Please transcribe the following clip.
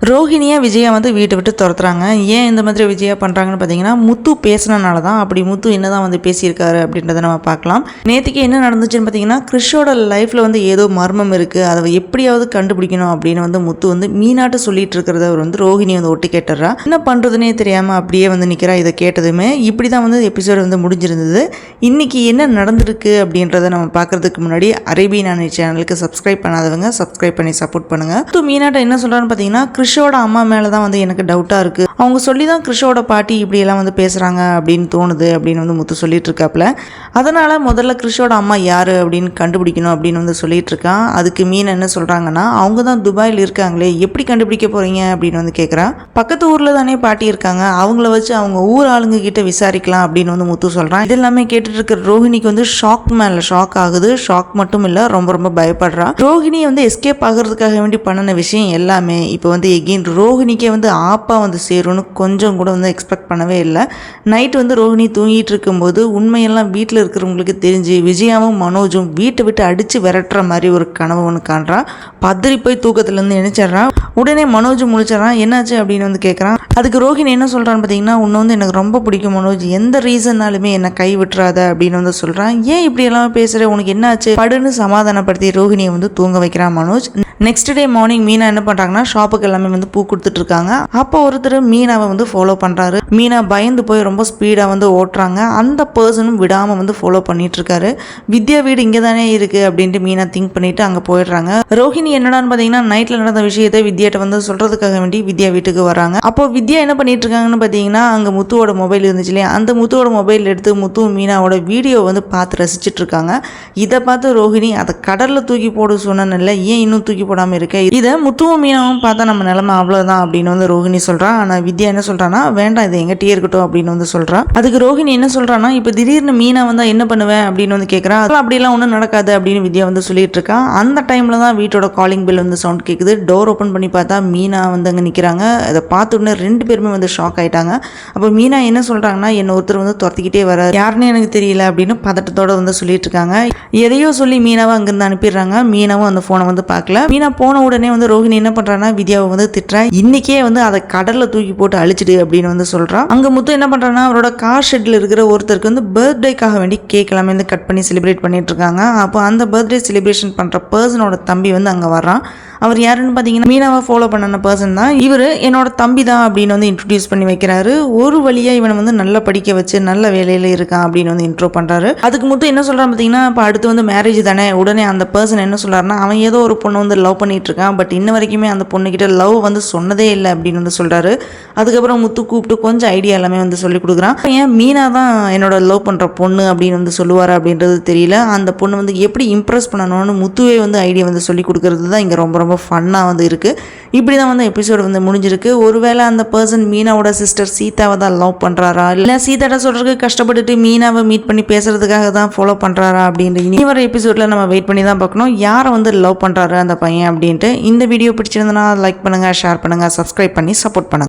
ரோஹிணியை விஜயா வந்து வீட்டை விட்டு துரத்துறாங்க. ஏன் இந்த மாதிரி விஜயா பண்ணுறாங்கன்னு பார்த்தீங்கன்னா, முத்து பேசினனால தான். அப்படி முத்து என்ன தான் வந்து பேசியிருக்காரு அப்படின்றத நம்ம பார்க்கலாம். நேற்றுக்கு என்ன நடந்துச்சுன்னு பார்த்தீங்கன்னா, கிறிஷோட லைஃப்பில் வந்து ஏதோ மர்மம் இருக்குது, அதை எப்படியாவது கண்டுபிடிக்கணும் அப்படின்னு வந்து முத்து வந்து மீனாட்ட சொல்லிட்டு இருக்கிறத அவர் வந்து ரோஹிணி வந்து ஒட்டு கேட்டுறா. என்ன பண்ணுறதுனே தெரியாமல் அப்படியே வந்து நிற்கிறா. இதை கேட்டதுமே இப்படி தான் வந்து எபிசோடு வந்து முடிஞ்சிருந்தது. இன்றைக்கி என்ன நடந்திருக்கு அப்படின்றத நம்ம பார்க்குறதுக்கு முன்னாடி அரேபியன் அணி சேனலுக்கு சப்ஸ்கிரைப் பண்ணாதவங்க சப்ஸ்கிரைப் பண்ணி சப்போர்ட் பண்ணுங்கள். முத்து மீனாட்ட என்ன சொல்கிறான்னு பார்த்தீங்கன்னா, கிறிஷோட அம்மா மேலே தான் வந்து எனக்கு டவுட்டாக இருக்குது, அவங்க சொல்லி தான் கிறிஷோட பாட்டி இப்படியெல்லாம் வந்து பேசுகிறாங்க அப்படின்னு தோணுது அப்படின்னு வந்து முத்து சொல்லிட்டு இருக்காப்புல. அதனால் முதல்ல கிறிஷோட அம்மா யார் அப்படின்னு கண்டுபிடிக்கணும் அப்படின்னு வந்து சொல்லிட்டு இருக்கான். அதுக்கு மீன் என்ன சொல்கிறாங்கன்னா, அவங்க தான் துபாயில் இருக்காங்களே, எப்படி கண்டுபிடிக்க போகிறீங்க அப்படின்னு வந்து கேட்குறா. பக்கத்து ஊரில் தானே பாட்டி இருக்காங்க, அவங்கள வச்சு அவங்க ஊர் ஆளுங்க கிட்ட விசாரிக்கலாம் அப்படின்னு வந்து முத்து சொல்கிறான். இது எல்லாமே கேட்டுட்டு இருக்கிற ரோஹிணிக்கு வந்து ஷாக் மேலே ஷாக் ஆகுது. ஷாக் மட்டும் இல்லை, ரொம்ப ரொம்ப பயப்படுறா. ரோஹிணி வந்து எஸ்கேப் ஆகிறதுக்காக வேண்டி பண்ணின விஷயம் எல்லாமே இப்போ வந்து எகெயின் ரோஹிணிக்கே வந்து ஆப்பா வந்து சேரும்னு கொஞ்சம் கூட வந்து எக்ஸ்பெக்ட் பண்ணவே இல்லை. நைட்டு வந்து ரோஹிணி தூங்கிட்டு இருக்கும்போது உண்மையெல்லாம் வீட்டில் இருக்கிறவங்களுக்கு தெரிஞ்சு விஜயாவும் மனோஜும் வீட்டை விட்டு அடித்து விரட்டுற மாதிரி ஒரு கனவு ஒன்று காண்றா. பதறி போய் தூக்கத்துலேருந்து நினைச்சிட்றான். உடனே மனோஜ் முழிச்சிடறான். என்னாச்சு அப்படின்னு வந்து கேட்குறான். அதுக்கு ரோஹிணி என்ன சொல்கிறான்னு பார்த்தீங்கன்னா, உன்னை வந்து எனக்கு ரொம்ப பிடிக்கும் மனோஜ், எந்த ரீசன்னாலுமே என்னை கை விட்டுறாத அப்படின்னு வந்து சொல்கிறான். ஏன் இப்படி எல்லாம் பேசுகிற, உனக்கு என்னாச்சு படுன்னு சமாதானப்படுத்தி ரோஹிணியை வந்து தூங்க வைக்கிறான் Manoj. Next day morning Meena என்ன பண்ணுறாங்கன்னா, ஷாப்புக்கு எல்லாமே வந்து பூ கொடுத்துட்டு இருக்காங்க. அப்போ ஒருத்தர் மீனாவை வந்து ஃபாலோ பண்ணுறாரு. மீனா பயந்து போய் ரொம்ப ஸ்பீடாக வந்து ஓட்டுறாங்க. அந்த பர்சனும் விடாமல் வந்து ஃபாலோ பண்ணிட்டு இருக்காரு. வித்யா வீடு இங்கே தானே இருக்குது அப்படின்ட்டு மீனா திங்க் பண்ணிட்டு அங்கே போயிடுறாங்க. ரோஹிணி என்னடான்னு பார்த்தீங்கன்னா, நைட்டில் நடந்த விஷயத்தை வித்யாட்ட வந்து சொல்கிறதுக்காக வேண்டி வித்யா வீட்டுக்கு வராங்க. அப்போ வித்யா என்ன பண்ணிட்டு இருக்காங்கன்னு பார்த்தீங்கன்னா, அங்கே முத்துவோட மொபைல் இருந்துச்சு இல்லையா, அந்த முத்துவோட மொபைல் எடுத்து முத்து மீனாவோட வீடியோ வந்து பார்த்து ரசிச்சுட்டு இருக்காங்க. இதை பார்த்து ரோஹிணி, அதை கடலில் தூக்கி போட சொன்னேன்னு இல்லை, ஏன் இன்னும் தூக்கி போடாமல் இருக்க, இதை முத்துவும் மீனாவும் பார்த்தா நம்ம நிலைமை அவ்வளோதான் அப்படின்னு வந்து ரோஹிணி சொல்கிறா. ஆனால் வித்யா என்ன சொல்கிறான்னா, வேண்டாம் இது எங்கிட்டே இருக்கட்டும் அப்படின்னு வந்து சொல்கிறா. அதுக்கு ரோஹிணி என்ன சொல்கிறான்னா, இப்போ திடீர்னு மீனா வந்தால் என்ன பண்ணுவேன் அப்படின்னு வந்து கேட்குறா. அதெல்லாம் அப்படிலாம் ஒன்றும் நடக்காது அப்படின்னு வித்யா வந்து சொல்லிட்டு இருக்கா. அந்த டைமில் தான் வீட்டோட காலிங் பெல் வந்து சவுண்ட் கேட்குது. டோர் ஓப்பன் பண்ணி பார்த்தா மீனா வந்து அங்கே நிற்கிறாங்க. அதை பார்த்த உடனே ரெண்டு பேருமே வந்து ஷாக் ஆகிட்டாங்க. அப்போ மீனா என்ன சொல்கிறாங்கன்னா, என்னை ஒருத்தர் வந்து துரத்திக்கிட்டே வர, யாருன்னு எனக்கு தெரியல அப்படின்னு பதட்டத்தோடு வந்து சொல்லிட்டு இருக்காங்க. எதையோ சொல்லி மீனாவை அங்கேருந்து அனுப்பிடுறாங்க. மீனாவும் அந்த ஃபோனை வந்து பார்க்கல. மீனா போன உடனே வந்து ரோஹிணி என்ன பண்ணுறான்னா, வித்யாவை வந்து திட்டுறா. இன்னைக்கே வந்து அதை கடலில் தூக்கி போட்டு அழிச்சிடு அப்படின்னு வந்து சொல்கிறான். அங்கே முத்து என்ன பண்ணுறான்னா, அவரோட கார் ஷெட்டில் இருக்கிற ஒருத்தருக்கு வந்து பர்த்டேக்காக வேண்டி கேக் எல்லாமே வந்து கட் பண்ணி செலிப்ரேட் பண்ணிட்டு இருக்காங்க. அப்போ அந்த பர்த்டே செலிப்ரேஷன் பண்ணுற பர்சனோட தம்பி வந்து அங்கே வர்றான். அவர் யாருன்னு பார்த்தீங்கன்னா, மீனாவை ஃபாலோ பண்ண பர்சன் தான். இவர் என்னோட தம்பி தான் அப்படின்னு வந்து இன்ட்ரடியூஸ் பண்ணி வைக்கிறாரு. ஒரு வழியாக இவனை வந்து நல்லா படிக்க வச்சு நல்ல வேலையில் இருக்கான் அப்படின்னு வந்து இன்ட்ரோ பண்ணுறாரு. அதுக்கு முத்து என்ன சொல்கிறான் பார்த்தீங்கன்னா, இப்போ அடுத்து வந்து மேரேஜ் தானே. உடனே அந்த பர்சன் என்ன சொல்கிறாருன்னா, அவன் ஏதோ ஒரு பொண்ணு வந்து லவ் பண்ணிட்டு இருக்கான், பட் இன்ன வரைக்குமே அந்த பொண்ணுக்கிட்ட லவ் வந்து சொன்னதே இல்லை அப்படின்னு வந்து சொல்கிறாரு. அதுக்கப்புறம் முத்து கூப்பிட்டு கொஞ்சம் ஐடியா எல்லாமே வந்து சொல்லி கொடுக்குறான். ஏன் மீனா தான் என்னோட லவ் பண்ணுற பொண்ணு அப்படின்னு வந்து சொல்லுவார் அப்படின்றது தெரியல. அந்த பொண்ணு வந்து எப்படி இம்ப்ரெஸ் பண்ணணும்னு முத்துவே வந்து ஐடியா வந்து சொல்லி கொடுக்கறது தான் இங்கே ரொம்ப ரொம்ப ஃபன்னாக வந்து இருக்குது. இப்படி தான் வந்து எபிசோடு வந்து முடிஞ்சிருக்கு. ஒருவேளை அந்த பர்சன் மீனாவோட சிஸ்டர் சீதாவை தான் லவ் பண்ணுறாரா, இல்லை சீதாட்ட சொல்கிறதுக்கு கஷ்டப்பட்டுட்டு மீனாவை மீட் பண்ணி பேசுறதுக்காக தான் ஃபாலோ பண்ணுறாரா அப்படின்ட்டு இனி வர எபிசோடில் நம்ம வெயிட் பண்ணி தான் பார்க்கணும், யாரை வந்து லவ் பண்ணுறாரு அந்த பையன் அப்படின்ட்டு. இந்த வீடியோ பிடிச்சிருந்தனா லைக் பண்ணுங்கள், ஷேர் பண்ணுங்கள், சப்ஸ்கிரைப் பண்ணி சப்போர்ட் பண்ணுங்கள்.